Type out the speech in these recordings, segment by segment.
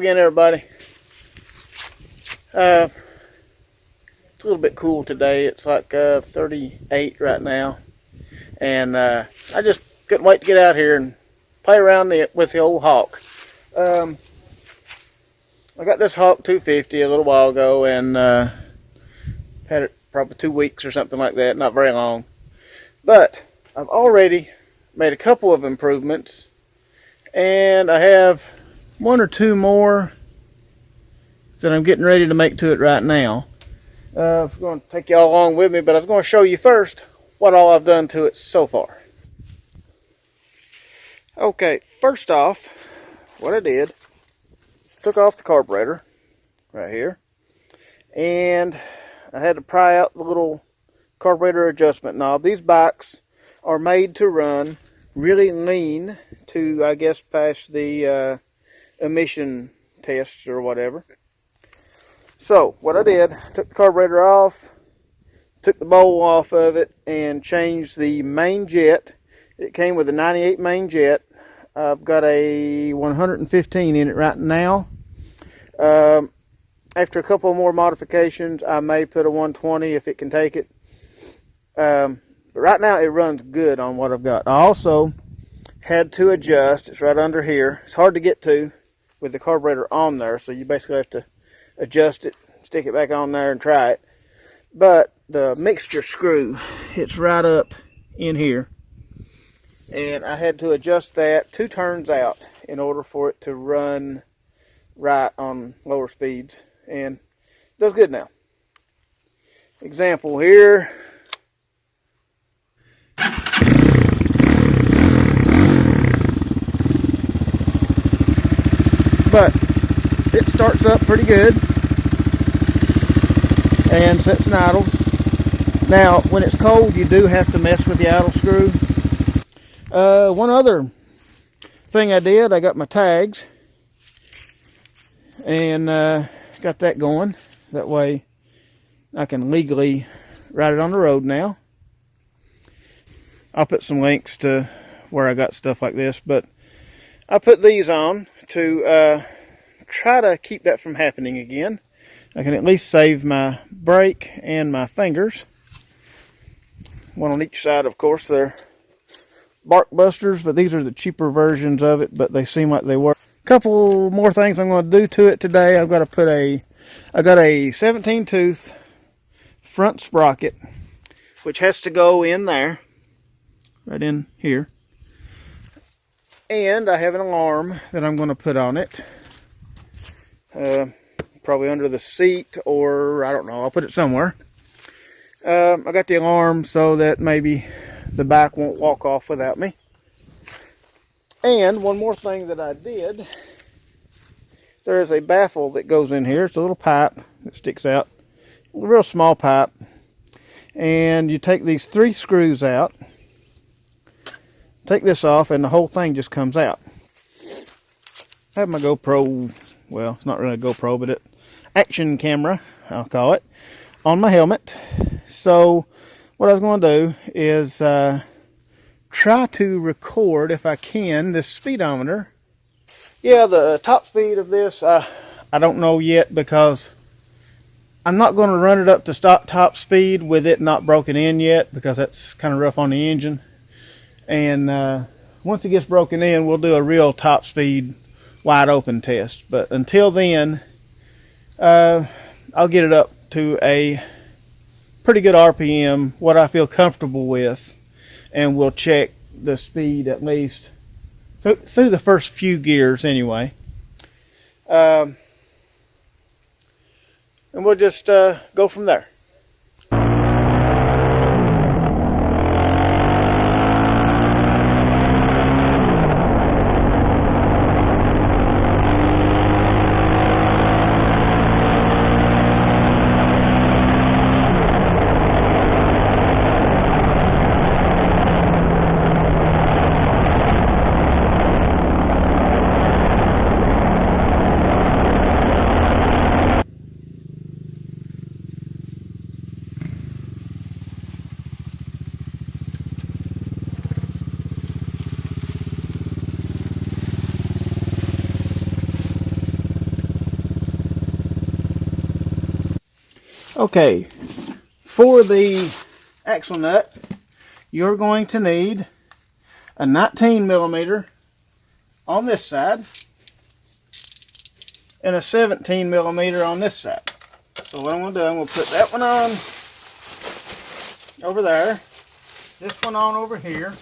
again, everybody. It's a little bit cool today. It's like 38 right now. And I just couldn't wait to get out here and play around with the old Hawk. I got this Hawk 250 a little while ago and had it probably 2 weeks or something like that, not very long. But I've already made a couple of improvements, and I have one or two more that I'm getting ready to make to it right now. I'm going to take y'all along with me, but I was going to show you first what all I've done to it so far. Okay, first off, what I did, took off the carburetor right here, and I had to pry out the little carburetor adjustment knob. These bikes are made to run really lean to, I guess, pass the emission tests or whatever. So what I did, took the carburetor off, took the bowl off of it, and changed the main jet. It came with a 98 main jet. I've got a 115 in it right now. After a couple more modifications, I may put a 120 if it can take it. But right now it runs good on what I've got. I also had to adjust, it's right under here. It's hard to get to with the carburetor on there, so you basically have to adjust it, stick it back on there and try it. But the mixture screw, it's right up in here. And I had to adjust that 2 turns out in order for it to run right on lower speeds. And it does good now. Example here. But it starts up pretty good and sets and idles. Now, when it's cold, you do have to mess with the idle screw. One other thing I did, I got my tags and got that going. That way I can legally ride it on the road now. I'll put some links to where I got stuff like this, but I put these on to try to keep that from happening again. I can at least save my brake and my fingers. One on each side, of course. They're bark busters, but these are the cheaper versions of it, but they seem like they work. A couple more things I'm going to do to it today. I got a 17 tooth front sprocket, which has to go in there, right in here. And I have an alarm that I'm going to put on it. Probably under the seat, or I don't know, I'll put it somewhere. I got the alarm so that maybe the bike won't walk off without me. And one more thing that I did, there is a baffle that goes in here. It's a little pipe that sticks out, a real small pipe. And you take these 3 screws out, take this off, and the whole thing just comes out. I have my GoPro, well, it's not really a GoPro, but it action camera, I'll call it, on my helmet. So what I was going to do is try to record, if I can, this speedometer. Yeah, the top speed of this, I don't know yet, because I'm not going to run it up to top speed with it not broken in yet, because that's kind of rough on the engine. And once it gets broken in, we'll do a real top speed wide open test. But until then, I'll get it up to a pretty good RPM, what I feel comfortable with, and we'll check the speed at least through the first few gears anyway. And we'll just go from there. Okay, for the axle nut, you're going to need a 19mm on this side and a 17mm on this side. So what I'm going to do, I'm going to put that one on over there, this one on over here.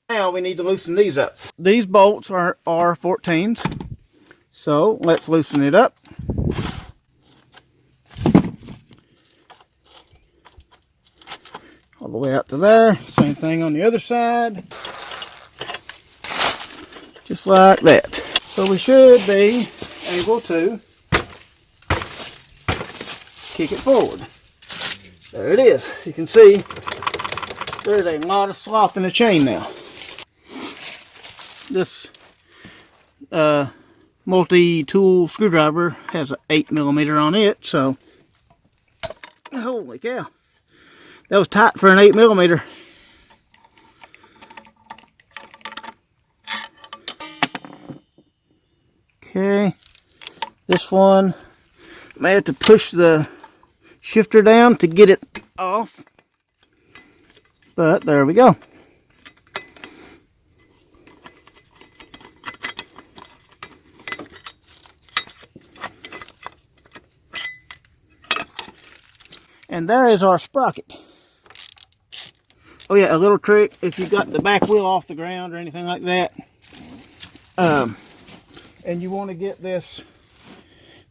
Now we need to loosen these up. These bolts are 14s, so let's loosen it up. All the way out to there. Same thing on the other side. Just like that. So we should be able to kick it forward. There it is. You can see there's a lot of slop in the chain now. This multi-tool screwdriver has an 8mm on it, so holy cow, that was tight for an 8mm. Okay, this one may have to push the shifter down to get it off, but there we go. And there is our sprocket. Oh yeah, a little trick, if you got the back wheel off the ground or anything like that, and you want to get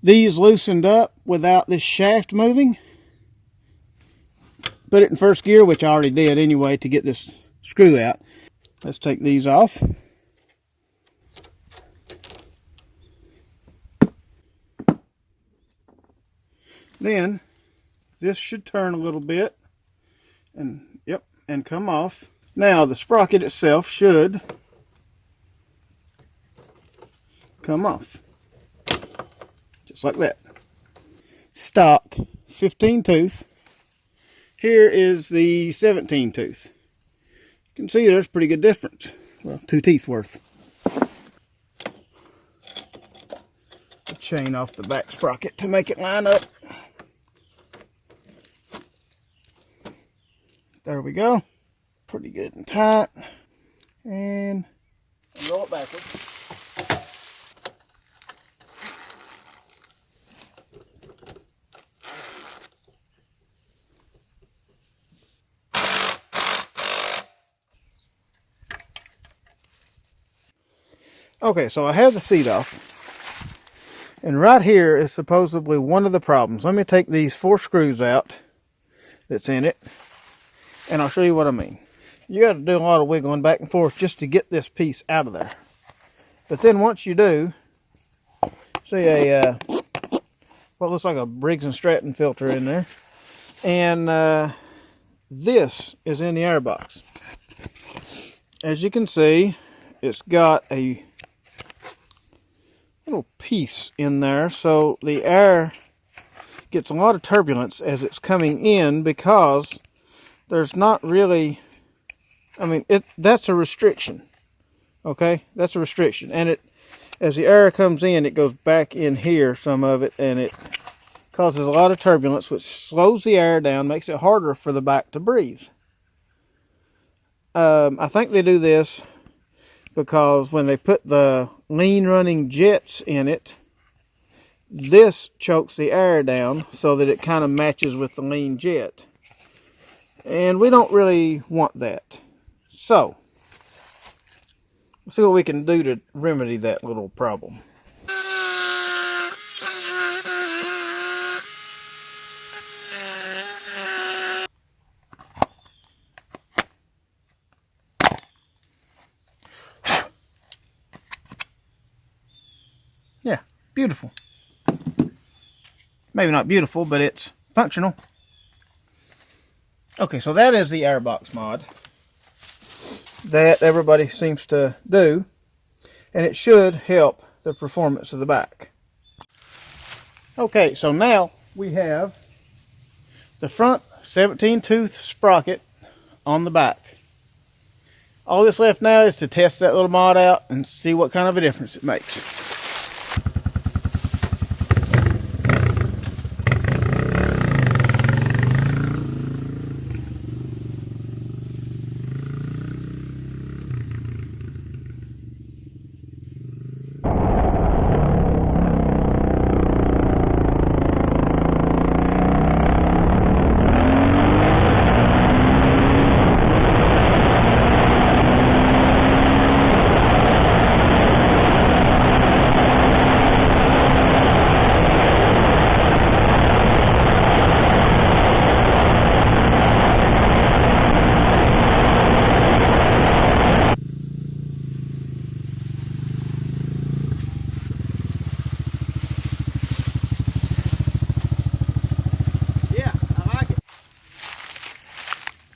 these loosened up without this shaft moving, put it in first gear, which I already did anyway to get this screw out. Let's take these off. Then this should turn a little bit and and come off. Now the sprocket itself should come off just like that. Stock 15 tooth. Here is the 17 tooth. You can see there's a pretty good difference. Well, 2 teeth worth. The chain off the back sprocket to make it line up. There we go. Pretty good and tight. And roll it backwards. Okay, so I have the seat off. And right here is supposedly one of the problems. Let me take these 4 screws out that's in it, and I'll show you what I mean. You got to do a lot of wiggling back and forth just to get this piece out of there. But then once you do, see what looks like a Briggs and Stratton filter in there. And this is in the airbox. As you can see, it's got a little piece in there, so the air gets a lot of turbulence as it's coming in, because there's not really, I mean, that's a restriction. Okay, that's a restriction, and it, as the air comes in, it goes back in here, some of it, and it causes a lot of turbulence, which slows the air down, makes it harder for the back to breathe. I think they do this because when they put the lean running jets in it, this chokes the air down so that it kind of matches with the lean jet. And we don't really want that. So, let's see what we can do to remedy that little problem. Yeah, beautiful. Maybe not beautiful, but it's functional. Okay, so that is the Airbox mod that everybody seems to do, and it should help the performance of the back. Okay, so now we have the front 17 tooth sprocket on the back. All that's left now is to test that little mod out and see what kind of a difference it makes.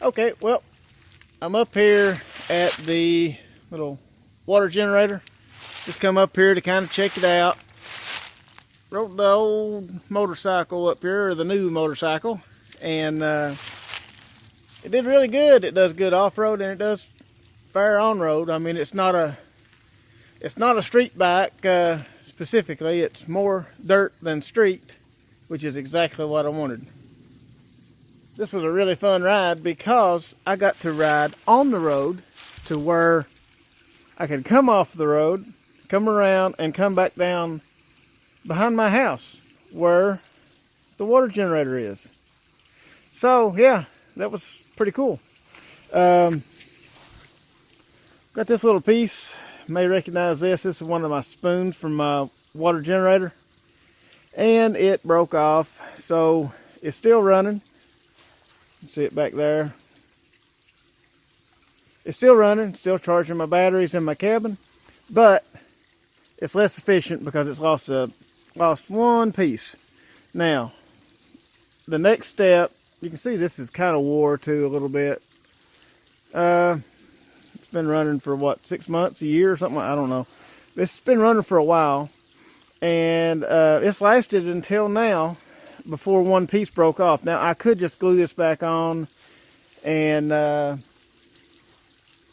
Okay, well, I'm up here at the little water generator. Just come up here to kind of check it out. Rode the old motorcycle up here, or the new motorcycle, and it did really good. It does good off-road and it does fair on-road. I mean, it's not a street bike specifically. It's more dirt than street, which is exactly what I wanted. This was a really fun ride because I got to ride on the road to where I could come off the road, come around, and come back down behind my house where the water generator is. So yeah, that was pretty cool. Got this little piece. You may recognize this. This is one of my spoons from my water generator, and it broke off. So it's still running. See it back there. It's still running, still charging my batteries in my cabin, but it's less efficient because it's lost one piece. Now, the next step, you can see this is kind of wore too a little bit. It's been running for what, 6 months, a year or something, I don't know. It's been running for a while, and it's lasted until now, before one piece broke off. Now I could just glue this back on and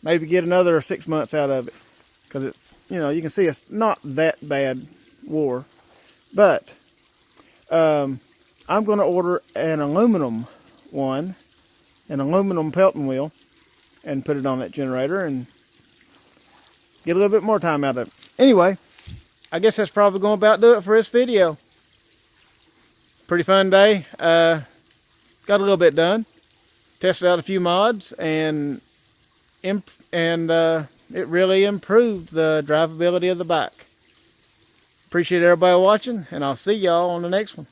maybe get another 6 months out of it, because it's, you know, you can see it's not that bad wore. But I'm going to order an aluminum one, an aluminum pelting wheel, and put it on that generator and get a little bit more time out of it. Anyway, I guess that's probably going to about do it for this video. Pretty fun day. Got a little bit done. Tested out a few mods, and it really improved the drivability of the bike. Appreciate everybody watching, and I'll see y'all on the next one.